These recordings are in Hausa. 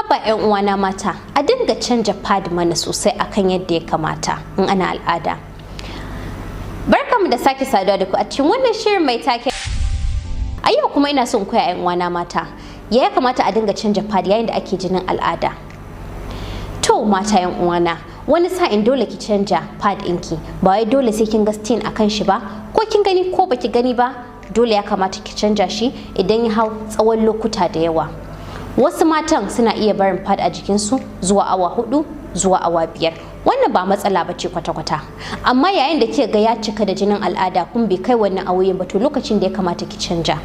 haba 'yan uwana mata, a dinga canja pad mana sosai akan yadda ya kamata in ana al'ada. Barkamu da sake saduwa da ku a cikin wannan shirin mai take. A yau kuma ina son koya 'yan uwana mata ya kamata a dinga canja pad yayin da ake jinin al'ada. To mata 'yan uwana, wani sa'in dole ki canja pad ɗinki, ba wai dole sai kin ga stain akan shi ba, ko kin gani ko baki gani ba, dole ya kamata ki canja shi idan ya hau tsawon lokuta da yawa. Wasu matan suna iya barin pad a jikinsu zuwa awa 4 zuwa awa 5. Wannan ba matsala ba ce kwata-kwata. Amma yayin da kika ga ya cika da jinin al'ada kun bai kai wannan awoyin ba, to lokacin da ya kamata ki canja.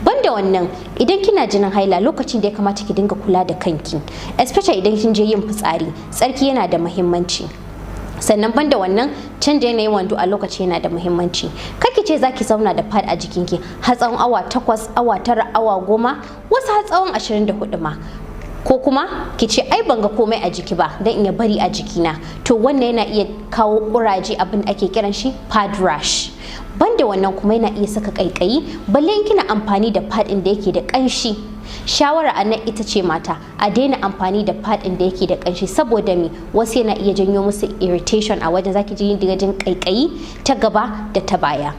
Banda wannan, idan kina jinin haila lokacin da ya kamata ki dinga kula da kanki, especially idan kin je yin fitsari, tsarki yana da muhimmanci. Sannan banda wannan, canja yanayin wando a lokaci yana da muhimmanci. Kake ce zaki zauna da pad a jikinki har tsawon awa 8, awa 9, awa 10, wasu har tsawon 24 ma. Ko kuma ki ce ai ban ga komai a jiki ba dan in ya bari a jikina, to wannan yana iya kawo kuraje, abin da ake kiran shi pad rash. Banda wannan kuma yana iya saka kaikayi, balle in kina amfani da pad din da yake da kanshi. Shawara a nan ita ce mata a daina amfani da pad din da yake da kanshi, saboda me wasu yana iya janyo musu irritation a wajen, zaki ji jin kaikayi ta gaba da ta baya.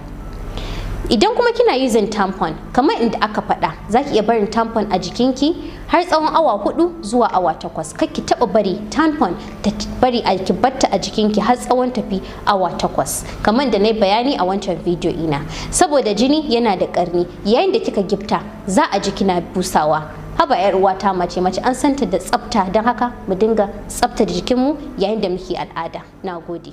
Idan kuma kina using tampon, kamar inda aka faɗa, zaki iya barin tampon a jikinki har tsawon awa 4 zuwa awa 8. Kar ki taɓa bari tampon ta bari ki batta a jikinki har tsawon tafi awa 8, kamar da na yi bayani a wancan bidiyo ina. Saboda jini yana da ƙarni, yayin da kika gifta za a ji kina busawa. Haba 'yar uwata mace an santa da tsafta, don haka mu dinga tsaftace jikinmu yayin da muke al'ada. Nagode.